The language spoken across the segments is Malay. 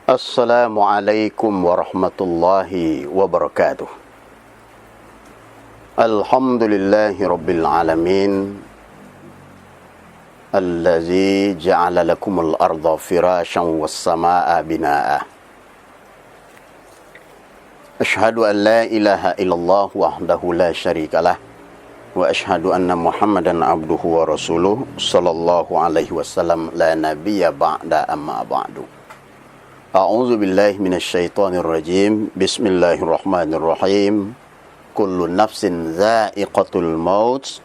Assalamualaikum warahmatullahi wabarakatuh. Alhamdulillahi rabbil alamin, allazi ja'ala lakumul arda firasyan was samaa'a binaa'a. Ashhadu an la ilaha illallah wahdahu la syarikalah wa ashhadu anna Muhammadan abduhu wa rasuluh sallallahu alaihi wasallam la nabiyya ba'da amma ba'du. A'udzu billahi minasyaitonir rajim. Bismillahirrahmanirrahim. Kullu nafsin dha'iqatul maut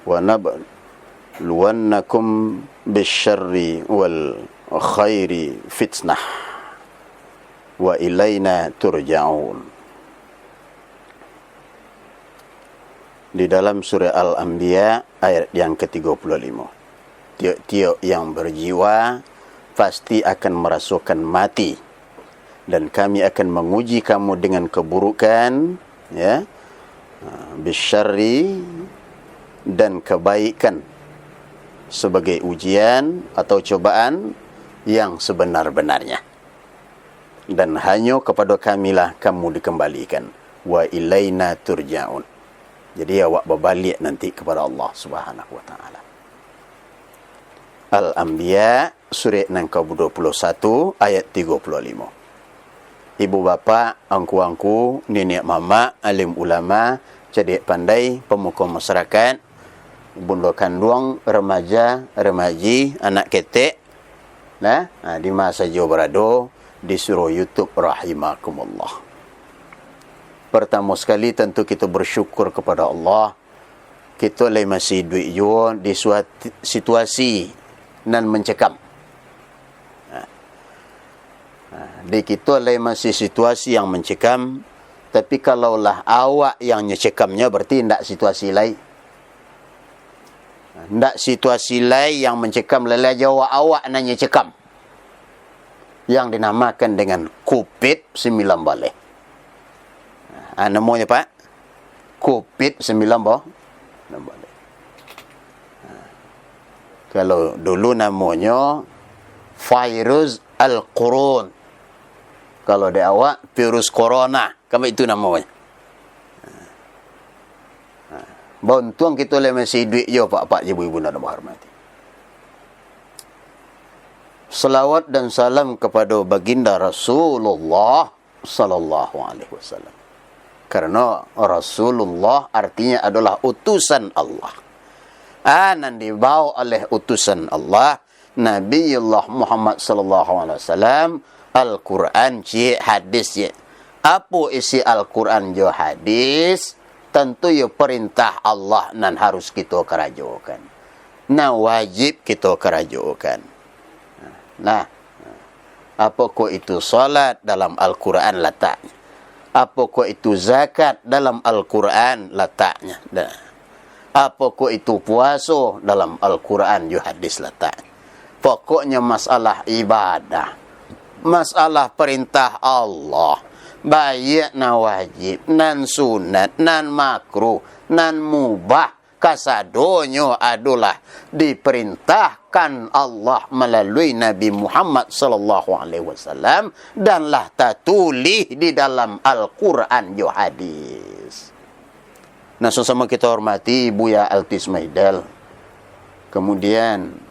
wa nabluwannakum bisyarri wal khairi fitnah wa ilaina turja'un. Di dalam surah Al-Anbiya ayat yang ke-35. Tiap-tiap yang berjiwa pasti akan merasakan mati, dan kami akan menguji kamu dengan keburukan, ya, bisyarri, dan kebaikan sebagai ujian atau cobaan yang sebenar-benarnya, dan hanya kepada kamilah kamu dikembalikan. Wa ilaina turja'un. Jadi awak berbalik nanti kepada Allah Subhanahu wa taala. Al-Anbiya surah yang ke-21 ayat 35. Ibu bapa, angku-angku, nenek mama, alim ulama, cerdik pandai, pemuka masyarakat, bunda kandung, remaja, remaji, anak ketek, di masa jauh berada di surau YouTube rahimakumullah. Pertama sekali tentu kita bersyukur kepada Allah. Kita masih hidup juga di suatu situasi nan mencekam. Di kita masih situasi yang mencekam, tapi kalaulah awak yang nyecekamnya berarti tidak situasi lain. Tidak situasi lain yang mencekam, lelah jawab awak nan nyecekam, yang dinamakan dengan COVID-19. Namanya Pak, COVID-19. Kalau dulu namanya virus al-Qurun. Kalau di awak virus corona, kami itu namanya. Bantuan kita masih duit je pak-pak ibu-ibu nak berhormati. Selawat dan salam kepada baginda Rasulullah sallallahu alaihi wasallam. Karena Rasulullah artinya adalah utusan Allah. Yang dibawa oleh utusan Allah, Nabiullah Muhammad sallallahu alaihi wasallam. Al-Quran je, hadis je. Apa isi Al-Quran je hadis? Tentu ya perintah Allah nan harus kita kerajakan. Wajib kita kerajakan. Apakah itu salat dalam Al-Quran letaknya? Apakah itu zakat dalam Al-Quran letaknya? Apakah itu puasa dalam Al-Quran je hadis letaknya? Pokoknya masalah ibadah, masalah perintah Allah, baik nan wajib, nan sunat, nan makruh, nan mubah, kasadonyo adalah diperintahkan Allah melalui Nabi Muhammad sallallahu alaihi wasallam, danlah tertulis di dalam Al-Quran jo hadis. Sama kita hormati Buya Altis Maidal. Kemudian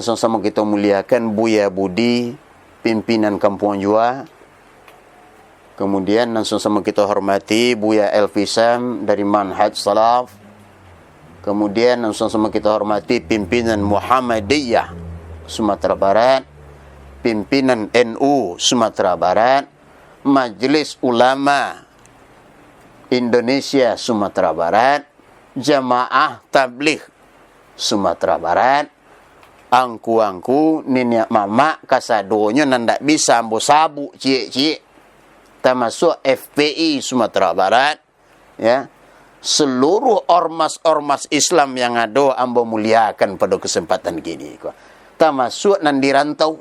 sama kita muliakan Buya Budi, pimpinan Kampung Jua. Kemudian sama kita hormati Buya Elfisam dari Manhaj Salaf. Kemudian sama kita hormati pimpinan Muhammadiyah Sumatera Barat, pimpinan NU Sumatera Barat, Majelis Ulama Indonesia Sumatera Barat, Jamaah Tabligh Sumatera Barat, angku-angku, nenek mama, kasadonya nandak bisa ambo sabu cie-cie, termasuk FPI Sumatera Barat, ya, seluruh ormas-ormas Islam yang ada ambo muliakan pada kesempatan gini, termasuk nan di rantau,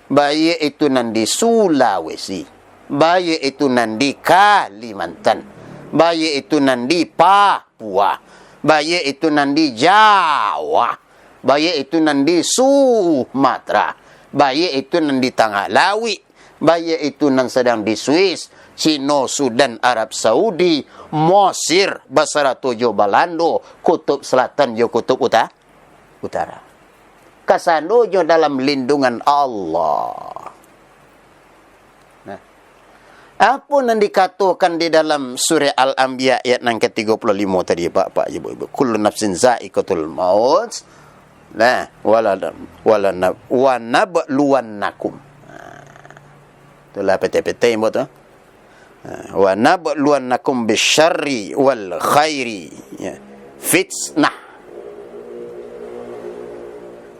baik itu nan di Sulawesi, baik itu nan di Kalimantan, baik itu nan di Papua, baik itu nan di Jawa, baik itu nan di Sumatera, Baik itu nan di tengah lawi, baik itu nan sedang di Swiss, Cina, Sudan, Arab Saudi, Mesir, Basra tujuh Balando, kutub selatan yo kutub utara. Kasadojo dalam lindungan Allah. Apa yang dikatakan di dalam surah Al-Anbiya ayat yang ke-35 tadi, Pak Ibu. Kullu nafsin za'iqatul maut. Nah, wa nabluwannakum. Itulah PT-PT yang buat tu. Wa nabluwannakum bisyarri wal khairi. Fitnah.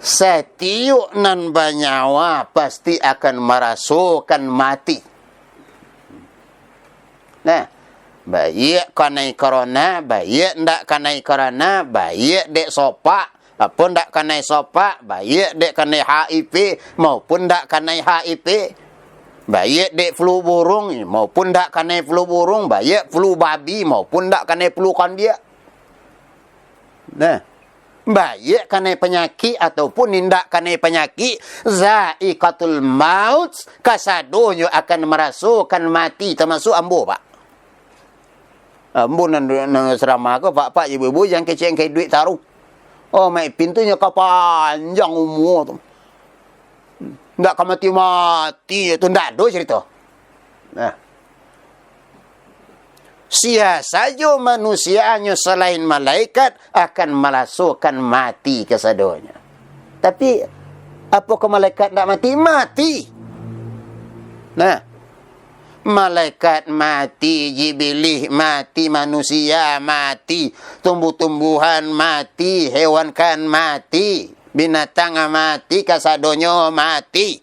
Setiap nan banyawa pasti akan merasukan mati. Nah, baik kanai corona, baik ndak kanai corona, baik dek sopak, apa ndak kanai sopak, baik dek kanai HIV maupun ndak kanai HIV, baik dek flu burung maupun ndak kanai flu burung, baik flu babi maupun ndak kanai flu kambing. Nah, baik kanai penyakit ataupun ndak kanai penyakit, za'iqatul maut, kasadonyo akan merasukan mati, termasuk ambo, Pak. Ambo nang serama ko pak ibu-ibu yang kecil kayak duit taruh. Oh, mai pintunya kepanjang umur tu. Ndak ka mati-mati itu ndak do cerita. Nah. Sia saja manusianya selain malaikat akan merasukan mati kesadonya. Tapi apakah malaikat ndak mati? Mati. Nah, malaikat mati, jibilih mati, manusia mati, tumbuh-tumbuhan mati, hewan kan mati, binatang mati, kasadonyo mati.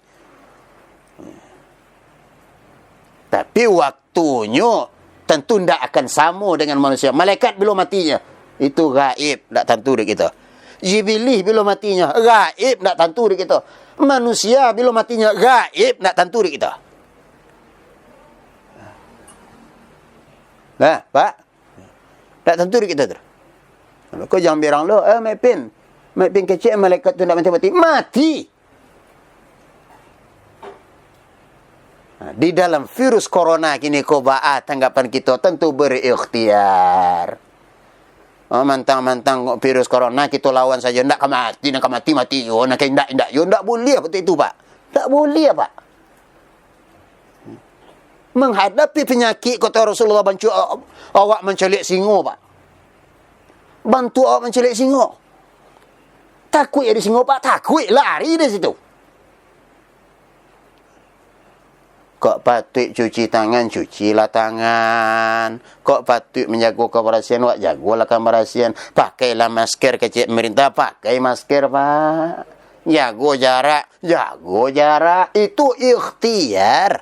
Tapi waktunya tentu tidak akan sama dengan manusia. Malaikat belum matinya, itu gaib, tidak tentu di kita. Jibilih belum matinya, gaib, tidak tentu di kita. Manusia belum matinya, gaib, tidak tentu di kita. Nah, Pak. Tak tentu kita tu. Kau jangan bilang lo, Mek Pin kecil malaikat tu nak mati-mati. Mati. Nah, di dalam virus corona kini tanggapan kita tentu berikhtiar. Oh, mantang-mantang virus corona kita lawan saja, ndak mati. Oh, nak ndak. Yo ndak boleh apa itu, Pak. Tak boleh, Pak. Menghadapi penyakit, kata Rasulullah, bantu awak mencelik singo, Pak. Bantu awak mencelik singo. Takut ya di singo, Pak. Takut, lari dari situ. Kok patut cuci tangan, cucilah tangan. Kok patut menjaga kebersihan, wak jagalah kebersihan. Pakailah masker kecil pemerintah, pakai masker, Pak. Jaga jarak. Itu ikhtiar.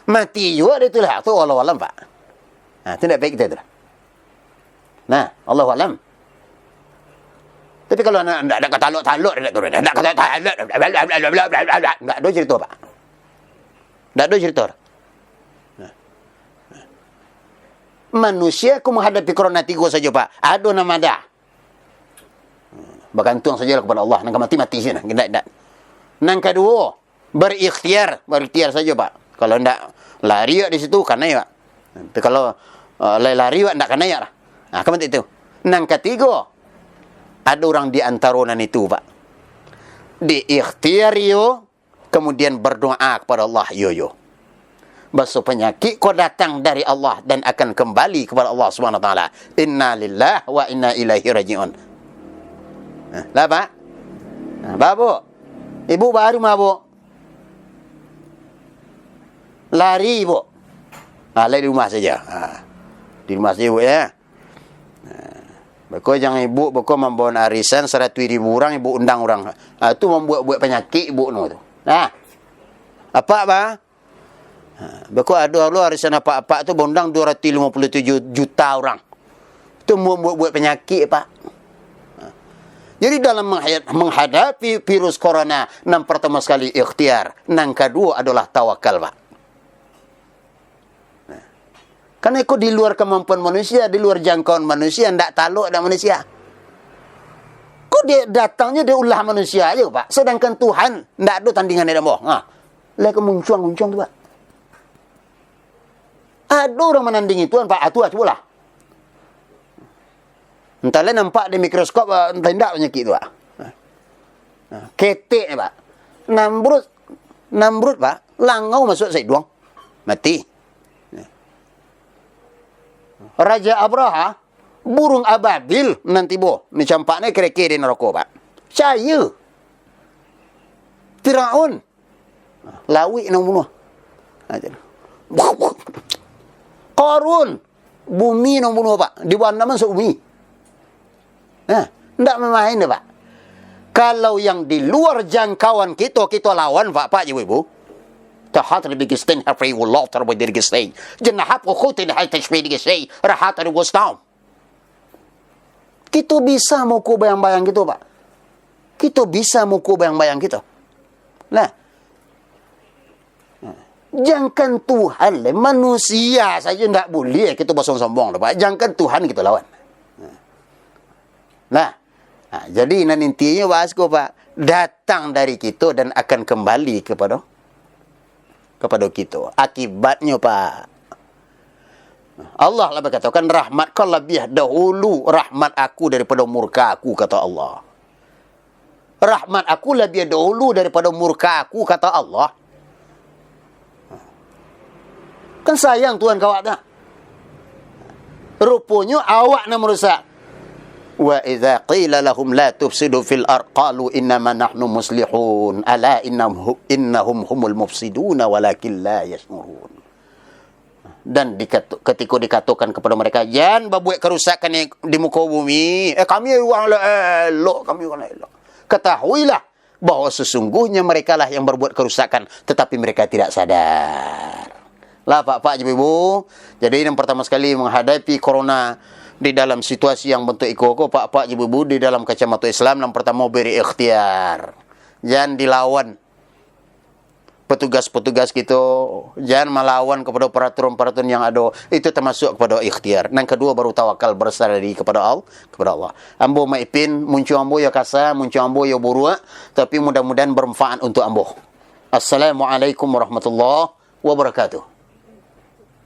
Mati juga dia itulah. Itu Allah alam, Pak. Nah, itu tidak baik kita itulah. Nah, Allah alam. Tapi kalau tidak ada kata taluk, tidak kata taluk, tidak ada cerita, Pak. Tidak ada cerita. Nah. Manusia ku menghadapi corona 3 saja, Pak. Ada nama dah. Bergantung saja kepada Allah. Nang mati sini. Nang kedua, berikhtiar saja, Pak. Kalau ndak lari di situ karena ya. Tapi kalau lari ndak karena ya lah. Nah, kemudian itu. Nang ketiga, ada orang di antara itu, Pak. Diikhtiar yo, kemudian berdoa kepada Allah yo. Basuh penyakit kau datang dari Allah dan akan kembali kepada Allah Subhanahu wa taala. Inna lillahi wa inna ilaihi rajiun. Lah, Pak. Nah, Babu. Ibu baru mabuk. Lari, Bu. Lari di rumah saja. Di rumah saja, Bu, ya. Bako jangan ibu, bako membawa arisan 100,000 orang, ibu undang orang. Itu membuat penyakit, ibu tu. Nah. Apa, Pak? Bako ada arisan apa-apa tu undang 257 juta orang. Itu membuat penyakit, Pak. Jadi dalam menghadapi virus corona, yang pertama sekali ikhtiar, yang kedua adalah tawakal, Pak. Karena itu di luar kemampuan manusia, di luar jangkauan manusia, tidak taluk ada manusia. Kau dia datangnya dia ulah manusia aja Pak. Sedangkan Tuhan ndak ada tandingan dia boh. Lah kemuncung-muncung tu Pak. Ada orang menandingi Tuhan Pak. Atu coba lah. Entahlah nampak di mikroskop entah ndak penyakit tu Pak. Ketek Pak. Namrud Pak, langau masuk Saiduang. Mati. Raja Abraha, burung ababil nanti boh. Ni campaknya kira-kira di neraka Pak. Cahaya. Firaun. Lawi nang bunuh. Qarun. Bumi nang bunuh Pak. Di bawah masuk bumi. Ndak memain Pak. Kalau yang di luar jangkauan kita lawan Pak Ibu. تحاط بجسدين حرفي والله تربى دير جسدين جناحات وخوتين هاي تشبيه جسدين راحات الوسطام. Kita bisa muku bayang-bayang gitu Pak. Kita bisa muku bayang-bayang gitu. Nah, jangan Tuhan lah, manusia saja tidak boleh kita sombong-sombong Pak. Jangan Tuhan kita lawan. Nah, jadi intinya Pak, datang dari kita dan akan kembali kepada kita. Akibatnya Pak, Allah lah berkatakan rahmat kau lebih dahulu rahmat aku daripada murka aku, kata Allah. Rahmat aku lebih dahulu daripada murka aku, kata Allah. Kan sayang Tuhan kau tak? Rupanya awak nak merusak. Wa idza qila lahum la tufsidu fil ard qalu innama nahnu muslihun ala innahum humul mufsiduna walakin la yash'urun. Dan ketika dikatakan kepada mereka jangan berbuat kerusakan di muka bumi, kami orang elok, kami orang elok. Ketahuilah bahawa sesungguhnya mereka lah yang berbuat kerusakan tetapi mereka tidak sadar. Lah Pak Ibu. Jadi yang pertama sekali menghadapi corona di dalam situasi yang bentuk iko Pak Ibu di dalam kacamata Islam, yang pertama beri ikhtiar. Jangan dilawan petugas-petugas kita, jangan melawan kepada peraturan-peraturan yang ada. Itu termasuk kepada ikhtiar. Dan kedua baru tawakal, bersandar diri kepada Allah. Ambo maipin muncul ambo ya kasa, muncul ambo ya buruk, tapi mudah-mudahan bermanfaat untuk ambo. Assalamualaikum warahmatullahi wabarakatuh.